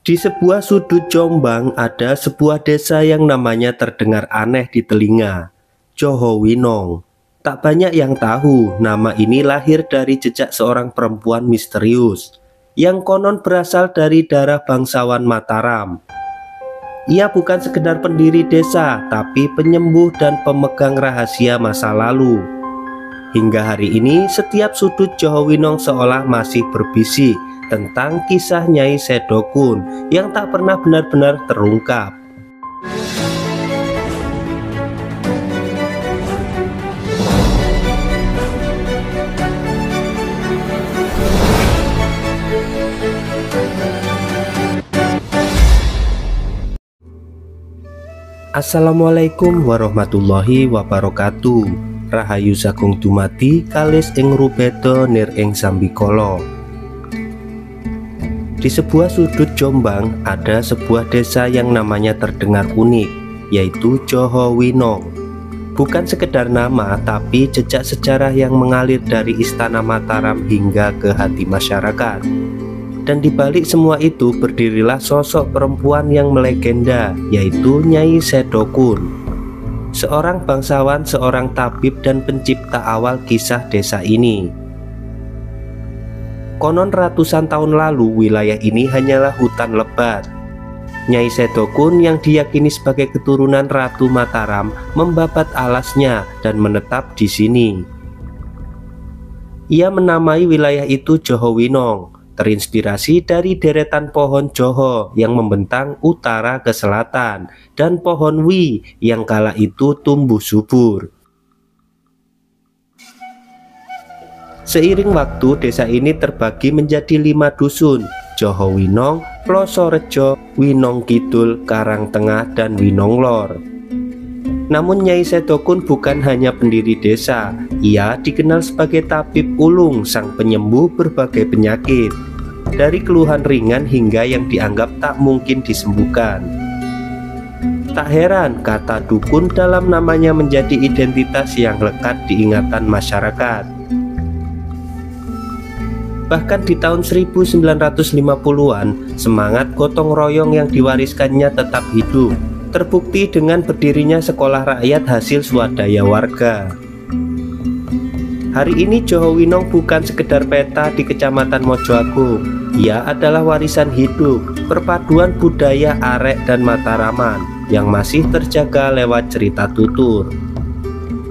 Di sebuah sudut Jombang ada sebuah desa yang namanya terdengar aneh di telinga, Johowinong. Tak banyak yang tahu nama ini lahir dari jejak seorang perempuan misterius yang konon berasal dari darah bangsawan Mataram. Ia bukan sekedar pendiri desa, tapi penyembuh dan pemegang rahasia masa lalu. Hingga hari ini, setiap sudut Johowinong seolah masih berbisik tentang kisah Nyai Sedokun yang tak pernah benar-benar terungkap. Assalamualaikum warahmatullahi wabarakatuh. Rahayu Sagung Dumadi kalis ing Rubedo nir ing Sambikala. Di sebuah sudut Jombang ada sebuah desa yang namanya terdengar unik, yaitu Johowinong. Bukan sekedar nama, tapi jejak sejarah yang mengalir dari istana Mataram hingga ke hati masyarakat. Dan di balik semua itu berdirilah sosok perempuan yang melegenda, yaitu Nyai Sedokun, seorang bangsawan, seorang tabib dan pencipta awal kisah desa ini. Konon ratusan tahun lalu wilayah ini hanyalah hutan lebat. Nyai Sedokun yang diyakini sebagai keturunan Ratu Mataram membabat alasnya dan menetap di sini. Ia menamai wilayah itu Johowinong, terinspirasi dari deretan pohon Joho yang membentang utara ke selatan dan pohon Wi yang kala itu tumbuh subur. Seiring waktu, desa ini terbagi menjadi 5 dusun: Johowinong, Plosorejo, Winong Kidul, Karang Tengah, dan Winong Lor. Namun Nyai Sedokun bukan hanya pendiri desa, ia dikenal sebagai tabib ulung, sang penyembuh berbagai penyakit, dari keluhan ringan hingga yang dianggap tak mungkin disembuhkan. Tak heran kata dukun dalam namanya menjadi identitas yang lekat di ingatan masyarakat. Bahkan di tahun 1950-an, semangat gotong royong yang diwariskannya tetap hidup, terbukti dengan berdirinya sekolah rakyat hasil swadaya warga. Hari ini Johowinong bukan sekedar peta di Kecamatan Mojoagung. Ia adalah warisan hidup, perpaduan budaya Arek dan Mataraman yang masih terjaga lewat cerita tutur.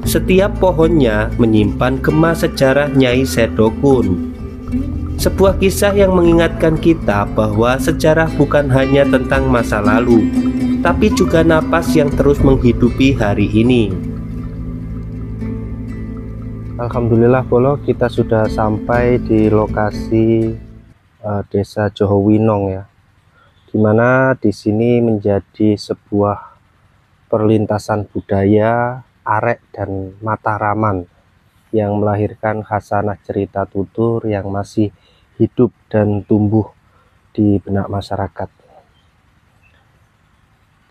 Setiap pohonnya menyimpan gema sejarah Nyai Sedokun. Sebuah kisah yang mengingatkan kita bahwa sejarah bukan hanya tentang masa lalu, tapi juga napas yang terus menghidupi hari ini. Alhamdulillah Bolo, kita sudah sampai di lokasi desa Johowinong ya, dimana di sini menjadi sebuah perlintasan budaya Arek dan Mataraman yang melahirkan khasanah cerita tutur yang masih hidup dan tumbuh di benak masyarakat.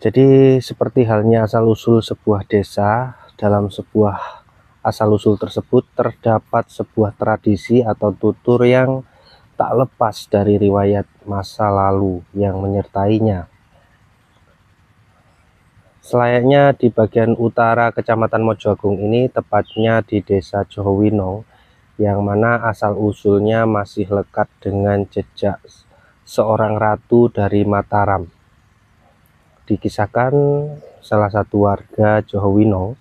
Jadi seperti halnya asal-usul sebuah desa, dalam sebuah asal-usul tersebut terdapat sebuah tradisi atau tutur yang tak lepas dari riwayat masa lalu yang menyertainya. Selayaknya di bagian utara Kecamatan Mojoagung ini, tepatnya di desa Johowinong, yang mana asal-usulnya masih lekat dengan jejak seorang ratu dari Mataram. Dikisahkan salah satu warga Johowinong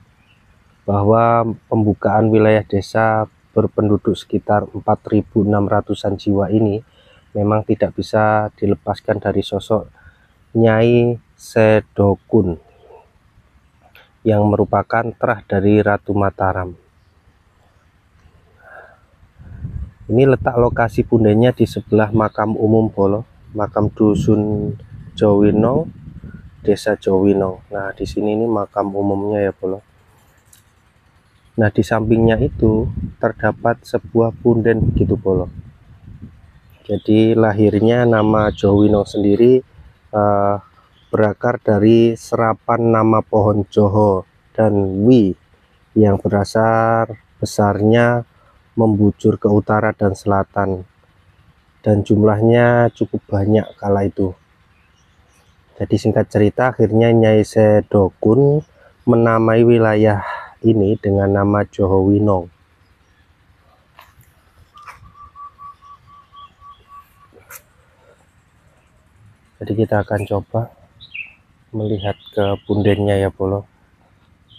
bahwa pembukaan wilayah desa berpenduduk sekitar 4.600-an jiwa ini memang tidak bisa dilepaskan dari sosok Nyai Sedokun yang merupakan terah dari Ratu Mataram. Ini letak lokasi pundenya di sebelah makam umum Bolo, makam dusun Johowinong, desa Johowinong. Nah, di sini ini makam umumnya ya Bolo. Nah, di sampingnya itu terdapat sebuah punden begitu Bolo. Jadi lahirnya nama Johowinong sendiri berakar dari serapan nama pohon Joho dan Wi yang berdasar besarnya membujur ke utara dan selatan, dan jumlahnya cukup banyak kala itu. Jadi singkat cerita, akhirnya Nyai Sedokun menamai wilayah ini dengan nama Johor Winong. Jadi kita akan coba melihat ke pundennya ya Bolo.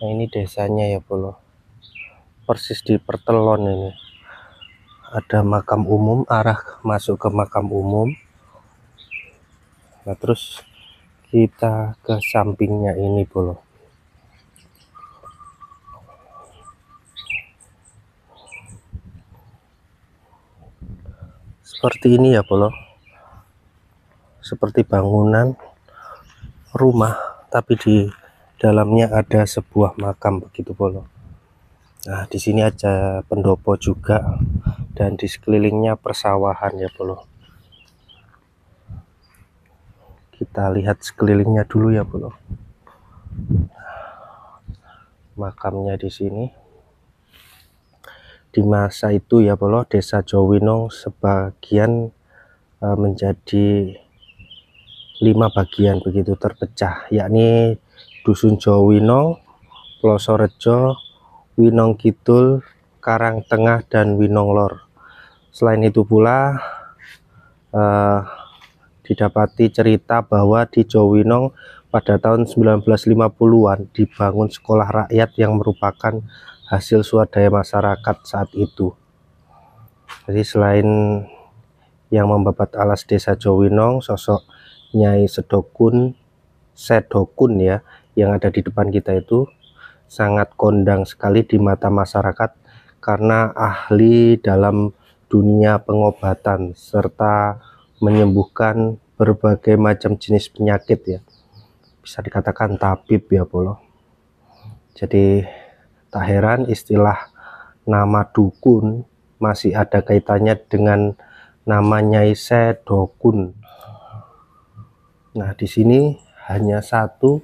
Nah ini desanya ya Bolo, persis di pertelon ini. Ada makam umum, arah masuk ke makam umum. Nah terus kita ke sampingnya ini Bolo. Seperti ini ya Bolo, seperti bangunan rumah tapi di dalamnya ada sebuah makam begitu Bolo. Nah di sini ada pendopo juga dan di sekelilingnya persawahan ya Bolo. Kita lihat sekelilingnya dulu ya Bolo. Makamnya di sini. Di masa itu ya Bolo, desa Johor Winong sebagian menjadi 5 bagian begitu terpecah, yakni Dusun Johor Winong, Plosorejo, Winong Kidul, Karang Tengah, dan Winong Lor. Selain itu pula didapati cerita bahwa di Johor Winong pada tahun 1950-an dibangun sekolah rakyat yang merupakan hasil swadaya masyarakat saat itu. Jadi selain yang membabat alas desa Johor Winong, sosok Nyai Sedokun ya yang ada di depan kita itu sangat kondang sekali di mata masyarakat karena ahli dalam dunia pengobatan serta menyembuhkan berbagai macam jenis penyakit ya. Bisa dikatakan tabib ya Bolo. Jadi tak heran istilah nama dukun masih ada kaitannya dengan nama Nyai Sedokun. Nah, di sini hanya satu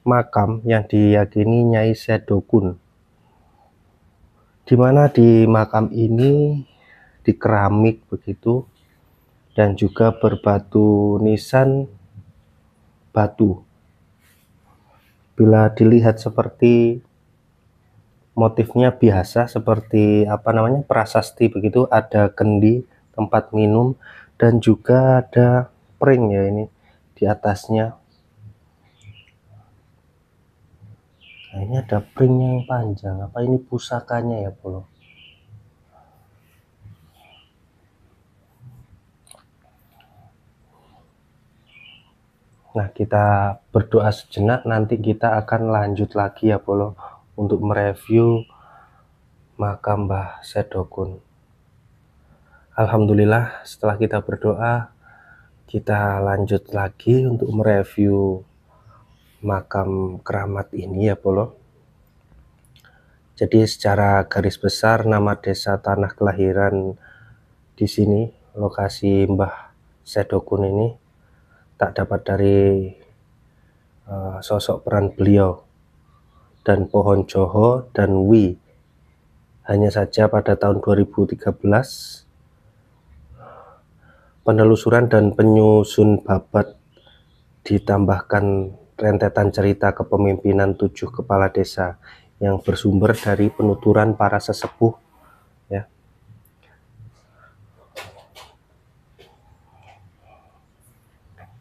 makam yang diyakini Nyai Sedokun. Dimana di makam ini di keramik begitu dan juga berbatu nisan batu. Bila dilihat seperti motifnya biasa seperti prasasti begitu, ada kendi, tempat minum, dan juga ada pring ya ini di atasnya. Nah ini ada pringnya yang panjang, apa ini pusakanya ya Bolo? Nah kita berdoa sejenak, nanti kita akan lanjut lagi ya Bolo untuk mereview makam Mbah Sedokun. Alhamdulillah setelah kita berdoa, kita lanjut lagi untuk mereview makam keramat ini ya Bolo. Jadi secara garis besar nama desa tanah kelahiran di sini, lokasi Mbah Sedokun ini tak dapat dari sosok peran beliau dan pohon Johor dan Wi. Hanya saja pada tahun 2013 penelusuran dan penyusun babat ditambahkan rentetan cerita kepemimpinan 7 kepala desa yang bersumber dari penuturan para sesepuh ya.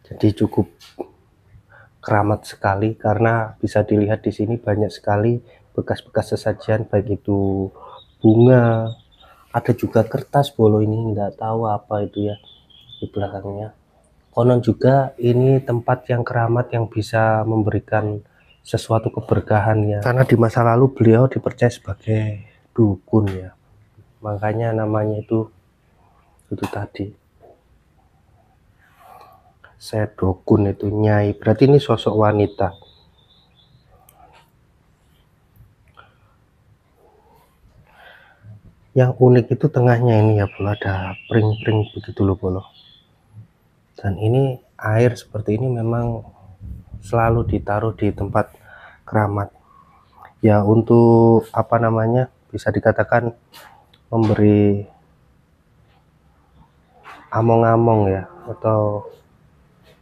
Jadi cukup keramat sekali karena bisa dilihat di sini banyak sekali bekas-bekas sesajian, baik itu bunga, ada juga kertas Bolo, ini nggak tahu apa itu ya di belakangnya. Konon juga ini tempat yang keramat yang bisa memberikan sesuatu keberkahan ya, karena di masa lalu beliau dipercaya sebagai dukun ya, makanya namanya itu tadi Sedokun itu Nyai, berarti ini sosok wanita. Yang unik itu tengahnya ini ya Bolo, ada pring-pring begitu loh Bolo. Dan ini air seperti ini memang selalu ditaruh di tempat keramat ya, untuk bisa dikatakan memberi among-among ya, atau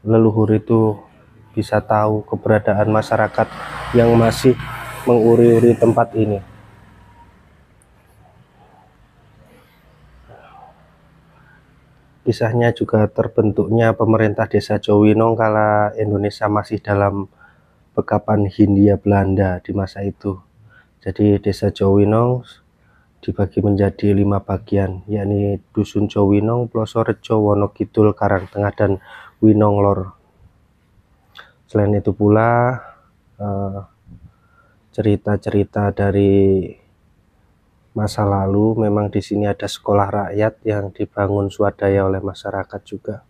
leluhur itu bisa tahu keberadaan masyarakat yang masih menguri-uri tempat ini. Kisahnya juga terbentuknya pemerintah Desa Jowinong kala Indonesia masih dalam pekapan Hindia Belanda di masa itu. Jadi Desa Jowinong dibagi menjadi 5 bagian, yakni Dusun Jowinong, Plosorejo, Wonokidul, Karangtengah, dan Winong Lor. Selain itu pula cerita-cerita dari masa lalu, memang di sini ada sekolah rakyat yang dibangun swadaya oleh masyarakat juga.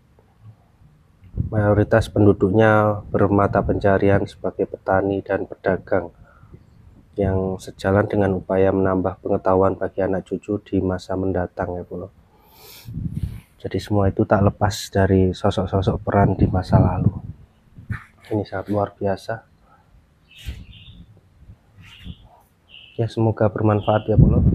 Mayoritas penduduknya bermata pencarian sebagai petani dan pedagang, yang sejalan dengan upaya menambah pengetahuan bagi anak cucu di masa mendatang ya bro. Jadi semua itu tak lepas dari sosok-sosok peran di masa lalu. Ini sangat luar biasa. Ya, semoga bermanfaat ya bro.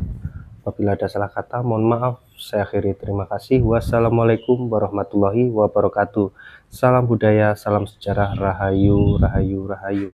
Apabila ada salah kata, mohon maaf. Saya akhiri, terima kasih. Wassalamualaikum warahmatullahi wabarakatuh. Salam budaya, salam sejarah, rahayu, rahayu, rahayu.